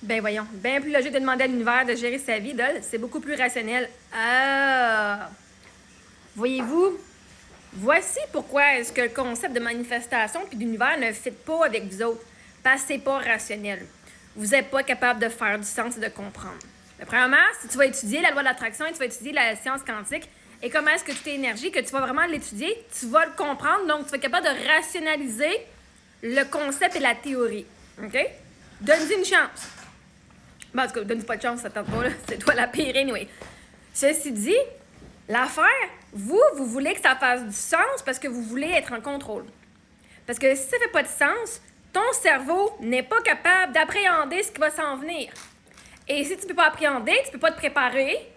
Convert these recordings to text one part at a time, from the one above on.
Ben voyons, bien plus logique de demander à l'univers de gérer sa vie, là, c'est beaucoup plus rationnel. Ah! Voyez-vous, voici pourquoi est-ce que le concept de manifestation puis d'univers ne fit pas avec vous autres. Parce que c'est pas rationnel. Vous n'êtes pas capable de faire du sens et de comprendre. Mais premièrement, si tu vas étudier la loi de l'attraction et tu vas étudier la science quantique et comment est-ce que toute énergie, que tu vas vraiment l'étudier, tu vas le comprendre, donc tu vas être capable de rationaliser le concept et la théorie. OK? Donne-y une chance. Bon, en tout cas, donne-y pas de chance, ça tente pas, là. C'est toi la pire, anyway. Ceci dit, l'affaire, vous voulez que ça fasse du sens parce que vous voulez être en contrôle. Parce que si ça fait pas de sens, ton cerveau n'est pas capable d'appréhender ce qui va s'en venir. Et si tu peux pas appréhender, tu peux pas te préparer,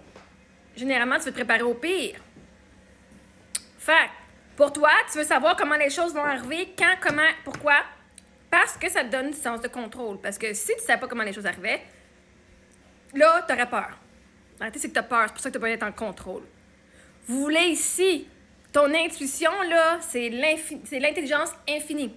généralement, tu veux te préparer au pire. Fait pour toi, tu veux savoir comment les choses vont arriver, quand, comment, pourquoi. Parce que ça te donne du sens de contrôle. Parce que si tu ne savais pas comment les choses arrivaient, là, tu aurais peur. La réalité, c'est que tu as peur. C'est pour ça que tu n'as pas être en contrôle. Vous voulez ici, ton intuition, là, c'est l'intelligence infinie.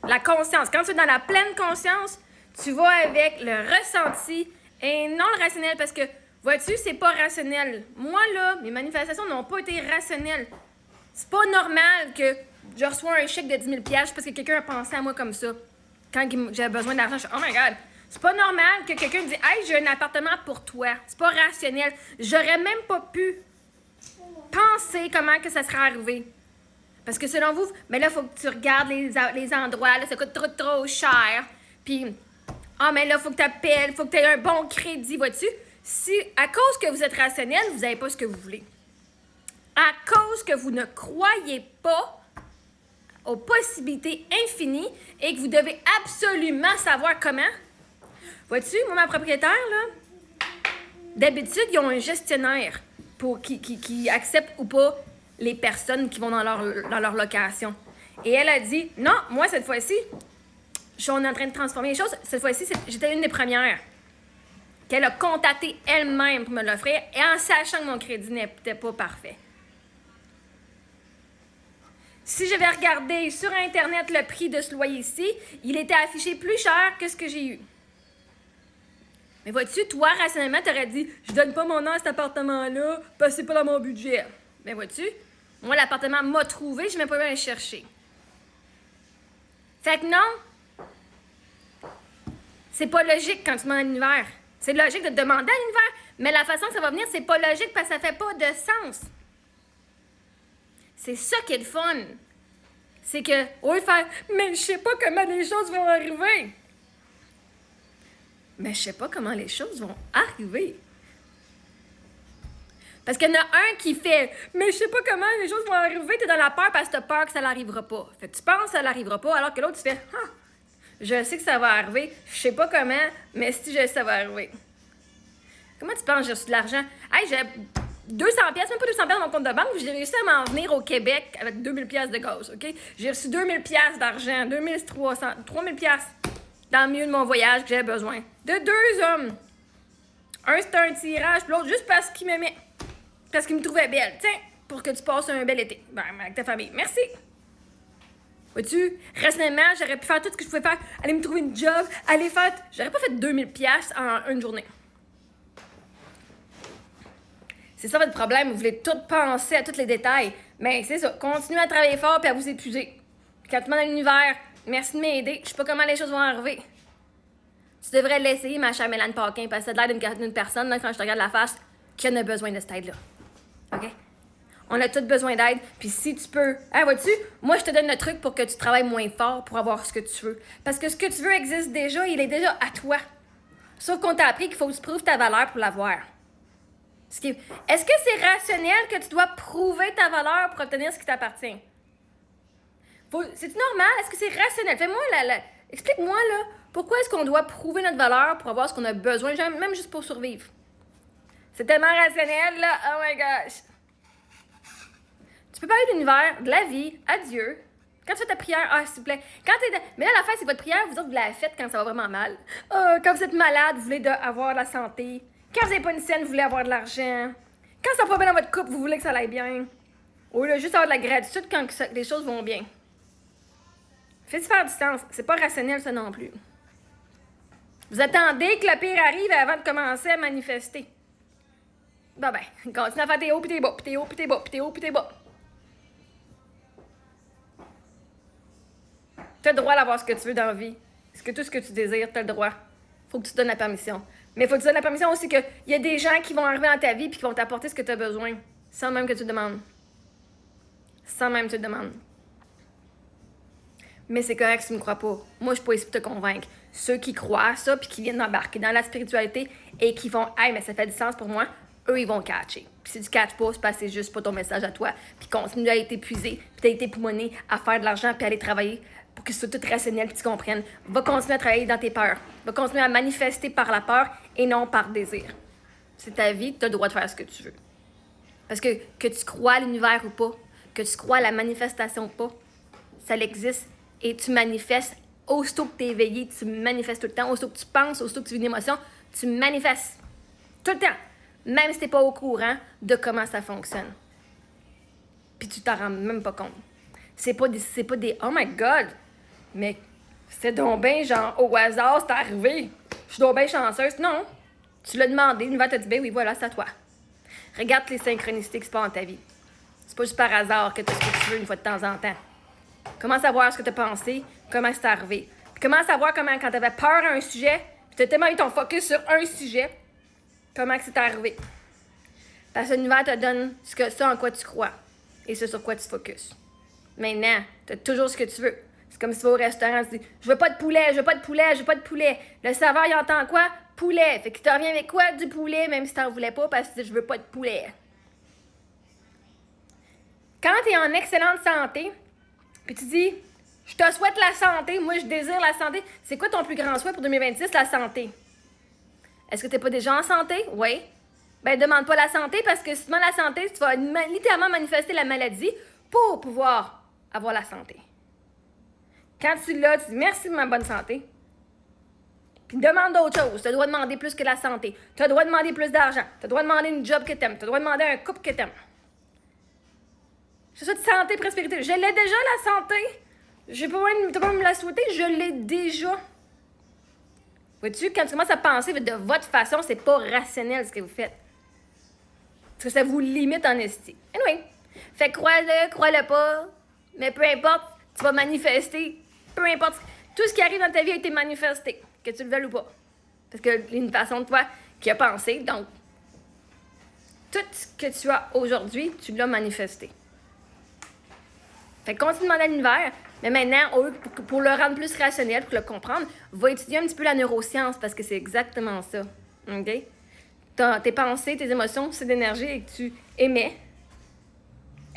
La conscience. Quand tu es dans la pleine conscience, tu vas avec le ressenti et non le rationnel. Parce que, vois-tu, c'est pas rationnel. Moi, là, mes manifestations n'ont pas été rationnelles. C'est pas normal que je reçois un chèque de 10 000 parce que quelqu'un a pensé à moi comme ça. Quand j'avais besoin d'argent, je suis oh my god. C'est pas normal que quelqu'un dise hey, j'ai un appartement pour toi. C'est pas rationnel. J'aurais même pas pu penser comment que ça serait arrivé. Parce que selon vous, mais là, il faut que tu regardes les endroits, là, ça coûte trop cher. Puis, mais là, il faut que tu appelles, il faut que tu aies un bon crédit, vois-tu? Si, à cause que vous êtes rationnel, vous n'avez pas ce que vous voulez. À cause que vous ne croyez pas aux possibilités infinies et que vous devez absolument savoir comment. Vois-tu, moi, ma propriétaire, là, d'habitude, ils ont un gestionnaire pour qui accepte ou pas les personnes qui vont dans leur location. Et elle a dit, non, moi, cette fois-ci, on est en train de transformer les choses. Cette fois-ci, j'étais une des premières qu'elle a contacté elle-même pour me l'offrir et en sachant que mon crédit n'était pas parfait. Si j'avais regardé sur Internet le prix de ce loyer-ci, il était affiché plus cher que ce que j'ai eu. Mais vois-tu, toi, rationnellement, t'aurais dit « Je donne pas mon nom à cet appartement-là parce que c'est pas dans mon budget. » Mais vois-tu, moi, l'appartement m'a trouvé, je n'ai même pas bien le chercher. Fait que non, c'est pas logique quand tu demandes à l'univers. C'est logique de demander à l'univers, mais la façon que ça va venir, c'est pas logique parce que ça fait pas de sens. C'est ça qui est le fun. C'est que, oui, faire, mais je sais pas comment les choses vont arriver. Mais je sais pas comment les choses vont arriver. Parce qu'il y en a un qui fait, mais je sais pas comment les choses vont arriver, t'es dans la peur parce que t'as peur que ça n'arrivera pas. Fait que tu penses que ça n'arrivera pas, alors que l'autre, tu fais, je sais que ça va arriver, je sais pas comment, mais si je sais, ça va arriver. Comment tu penses que j'ai reçu de l'argent? Hey, j'ai 200 pièces, même pas 200 pièces dans mon compte de banque, j'ai réussi à m'en venir au Québec avec 2000 pièces de gaz, OK? J'ai reçu 2000 pièces d'argent, 2300, 3000 pièces dans le milieu de mon voyage que j'avais besoin. De deux hommes. Un, c'était un tirage, puis l'autre, juste parce qu'il m'aimait. Parce qu'il me trouvait belle. Tiens, pour que tu passes un bel été. Ben, avec ta famille. Merci. Vois-tu, rationnellement, j'aurais pu faire tout ce que je pouvais faire. Aller me trouver une job, aller faire... J'aurais pas fait 2000 pièces en une journée. C'est ça votre problème, vous voulez tout penser à tous les détails. Mais c'est ça, continuez à travailler fort puis à vous épuiser. Puis quand tu demandes à l'univers, merci de m'aider, je sais pas comment les choses vont arriver. Tu devrais l'essayer, ma chère Mélanie Paquin, parce que c'est de l'air d'une personne, là, quand je te regarde la face, qui en a besoin de cette aide-là. OK? On a tous besoin d'aide, puis si tu peux... Hein, vois-tu? Moi, je te donne le truc pour que tu travailles moins fort pour avoir ce que tu veux. Parce que ce que tu veux existe déjà, il est déjà à toi. Sauf qu'on t'a appris qu'il faut que tu prouves ta valeur pour l'avoir. Est-ce que c'est rationnel que tu dois prouver ta valeur pour obtenir ce qui t'appartient? C'est-tu normal? Est-ce que c'est rationnel? Fais-moi explique-moi, là, pourquoi est-ce qu'on doit prouver notre valeur pour avoir ce qu'on a besoin, même juste pour survivre? C'est tellement rationnel, là. Oh my gosh! Tu peux parler de l'univers, de la vie, à Dieu. Quand tu fais ta prière, s'il vous plaît. Mais là, la fin, c'est votre prière, vous autres, vous la faites quand ça va vraiment mal. Quand vous êtes malade, vous voulez avoir de la santé. Quand vous n'avez pas une scène, vous voulez avoir de l'argent. Quand ça va pas bien dans votre couple, vous voulez que ça aille bien. Au lieu de juste avoir de la gratitude quand les choses vont bien. Faites faire du sens. C'est pas rationnel, ça non plus. Vous attendez que le pire arrive avant de commencer à manifester. Ben, continue à faire tes hauts pis tes bas, pis tes hauts pis tes bas, pis tes hauts pis tes bas. T'as le droit d'avoir ce que tu veux dans la vie. Tout ce que tu désires, t'as le droit. Faut que tu te donnes la permission. Mais faut que tu te donnes la permission aussi qu'il y a des gens qui vont arriver dans ta vie puis qui vont t'apporter ce que tu as besoin. Sans même que tu te demandes. Sans même que tu te demandes. Mais c'est correct si tu ne me crois pas. Moi, je suis pas ici pour te convaincre. Ceux qui croient à ça puis qui viennent d'embarquer dans la spiritualité et qui font « Hey, mais ça fait du sens pour moi », eux, ils vont catcher. Puis si tu catches pas, c'est parce que c'est juste pas ton message à toi. Puis continue à être épuisé, puis t'as été poumonné à faire de l'argent puis à aller travailler pour que ce soit tout rationnel puis tu comprennes. Va continuer à travailler dans tes peurs. Va continuer à manifester par la peur et non par désir. C'est ta vie, tu as le droit de faire ce que tu veux. Parce que tu crois à l'univers ou pas, que tu crois à la manifestation ou pas, ça existe et tu manifestes. Aussitôt que tu es éveillé, tu manifestes tout le temps. Aussitôt que tu penses, aussitôt que tu vis une émotion, tu manifestes. Tout le temps. Même si tu n'es pas au courant de comment ça fonctionne. Puis tu t'en rends même pas compte. C'est pas des oh my God! Mais c'est donc bien genre au hasard, c'est arrivé. Je suis donc bien chanceuse. Non. Tu l'as demandé, l'univers t'a dit, ben oui, voilà, c'est à toi. Regarde les synchronicités qui se passent dans ta vie. C'est pas juste par hasard que tu as ce que tu veux une fois de temps en temps. Commence à voir ce que tu as pensé, comment c'est arrivé. Puis commence à voir comment, quand tu avais peur à un sujet, puis tu as tellement eu ton focus sur un sujet, comment c'est arrivé. Parce que l'univers te donne ce en quoi tu crois et ce sur quoi tu focuses. Maintenant, tu as toujours ce que tu veux. C'est comme si tu vas au restaurant, tu dis « Je veux pas de poulet, je veux pas de poulet, je veux pas de poulet. » Le serveur, il entend quoi? Poulet. Fait qu'il te revient avec quoi? Du poulet, même si t'en voulais pas, parce que tu dis « Je veux pas de poulet. » Quand tu es en excellente santé, puis tu dis « Je te souhaite la santé, moi je désire la santé. » C'est quoi ton plus grand souhait pour 2026? La santé. Est-ce que tu n'es pas déjà en santé? Oui. Ben, demande pas la santé parce que si tu demandes la santé, tu vas littéralement manifester la maladie pour pouvoir avoir la santé. Quand tu l'as, tu dis merci de ma bonne santé. Puis demande d'autres choses. Tu as le droit de demander plus que la santé. Tu as le droit de demander plus d'argent. Tu as le droit de demander une job que tu aimes. Tu as le droit de demander un couple que tu aimes. Je souhaite santé, prospérité. Je l'ai déjà, la santé. J'ai pas besoin de me la souhaiter. Je l'ai déjà. Vois-tu, quand tu commences à penser de votre façon, c'est pas rationnel ce que vous faites. Parce que ça vous limite en esti. Anyway. Fait crois-le pas. Mais peu importe, tu vas manifester. Peu importe. Tout ce qui arrive dans ta vie a été manifesté. Que tu le veuilles ou pas. Parce que y a une façon de toi qui a pensé. Donc, tout ce que tu as aujourd'hui, tu l'as manifesté. Fait que continue de demander à l'univers. Mais maintenant, pour le rendre plus rationnel, pour le comprendre, va étudier un petit peu la neuroscience parce que c'est exactement ça. OK? Tes pensées, tes émotions, c'est d'énergie que tu émets.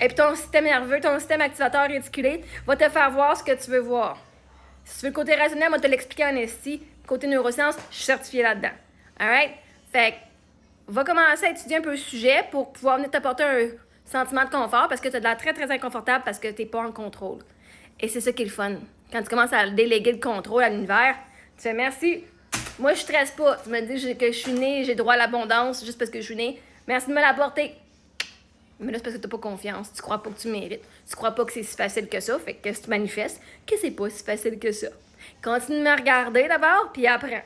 Et puis ton système nerveux, ton système activateur réticulé va te faire voir ce que tu veux voir. Si tu veux le côté rationnel, moi, te l'expliquer en esti. Côté neurosciences, je suis certifiée là-dedans. Alright? Fait que, va commencer à étudier un peu le sujet pour pouvoir venir t'apporter un sentiment de confort parce que tu as de l'air très, très inconfortable parce que tu n'es pas en contrôle. Et c'est ça qui est le fun. Quand tu commences à déléguer le contrôle à l'univers, tu fais merci. Moi, je stresse pas. Tu me dis que je suis née, j'ai droit à l'abondance juste parce que je suis née. Merci de me l'apporter. Mais là, c'est parce que tu n'as pas confiance. Tu crois pas que tu mérites. Tu crois pas que c'est si facile que ça. Fait que si tu manifestes, que c'est pas si facile que ça. Continue de me regarder d'abord, puis apprends.